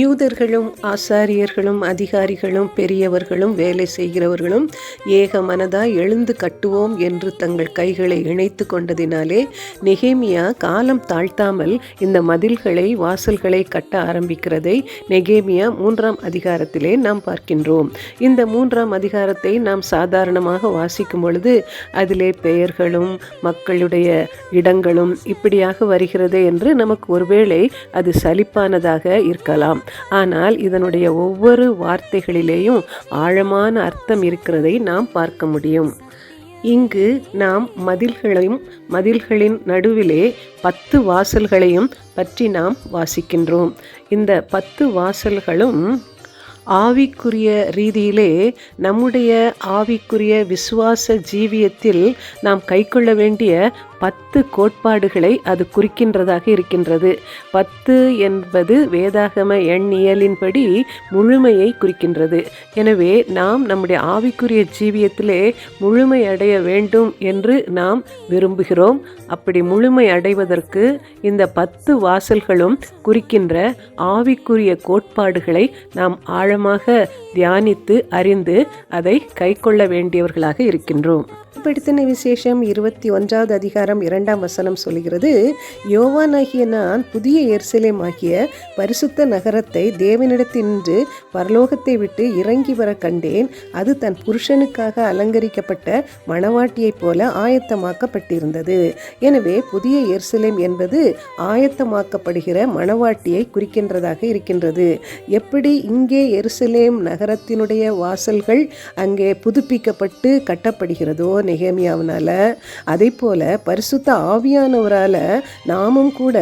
யூதர்களும் ஆசாரியர்களும் அதிகாரிகளும் பெரியவர்களும் வேலை செய்கிறவர்களும் ஏக மனதாய் எழுந்து கட்டுவோம் என்று தங்கள் கைகளை இணைத்து கொண்டதினாலே நெகேமியா காலம் தாழ்த்தாமல் இந்த மதில்களை வாசல்களை கட்ட ஆரம்பிக்கிறதை நெகேமியா 3ஆம் அதிகாரத்திலே நாம் பார்க்கின்றோம். இந்த 3ஆம் அதிகாரத்தை நாம் சாதாரணமாக வாசிக்கும் பொழுது அதிலே பெயர்களும் மக்களுடைய இடங்களும் இப்படியாக வருகிறது என்று நமக்கு ஒருவேளை அது சலிப்பானதாக இருக்கலாம். ஆனால் இதனுடைய ஒவ்வொரு வார்த்தைகளிலேயும் ஆழமான அர்த்தம் இருக்கிறதை நாம் பார்க்க முடியும். இங்கு நாம் மதில்களின் நடுவிலே 10 வாசல்களையும் பற்றி நாம் வாசிக்கின்றோம். இந்த 10 வாசல்களும் ஆவிக்குரிய ரீதியிலே நம்முடைய ஆவிக்குரிய விசுவாச ஜீவியத்தில் நாம் கைக்கொள்ள வேண்டிய 10 கோட்பாடுகளை அது குறிக்கின்றதாக இருக்கின்றது. 10 என்பது வேதாகம எண்ணியலின்படி முழுமையை குறிக்கின்றது. எனவே நாம் நம்முடைய ஆவிக்குரிய ஜீவியத்திலே முழுமை அடைய வேண்டும் என்று நாம் விரும்புகிறோம். அப்படி முழுமை அடைவதற்கு இந்த 10 வாசல்களும் குறிக்கின்ற ஆவிக்குரிய கோட்பாடுகளை நாம் ஆழமாக தியானித்து அறிந்து அதை கைக்கொள்ள வேண்டியவர்களாக இருக்கின்றோம். வெளிப்படுத்தின விசேஷம் 21வது அதிகாரம் 2ஆம் வசனம் சொல்கிறது, யோவானாகிய நான் புதிய எருசலேம் ஆகிய பரிசுத்த நகரத்தை தேவனிடத்தினின்று பரலோகத்தை விட்டு இறங்கி வர கண்டேன். அது தன் புருஷனுக்காக அலங்கரிக்கப்பட்ட மணவாட்டியைப் போல ஆயத்தமாக்கப்பட்டிருந்தது. எனவே புதிய எருசலேம் என்பது ஆயத்தமாக்கப்படுகிற மணவாட்டியை குறிக்கின்றதாக இருக்கின்றது. எப்படி இங்கே எருசலேம் நகரத்தினுடைய வாசல்கள் அங்கே புதுப்பிக்கப்பட்டு கட்டப்படுகிறதோ நெகேமியாவினால, அதை போல பரிசுத்த ஆவியானவரால நாமும் கூட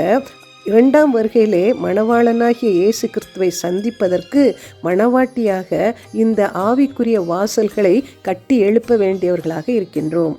2ஆம் வருகையிலே மணவாளனாகிய இயேசு கிறிஸ்துவை சந்திப்பதற்கு மணவாட்டியாக இந்த ஆவிக்குரிய வாசல்களை கட்டி எழுப்ப வேண்டியவர்களாக இருக்கின்றோம்.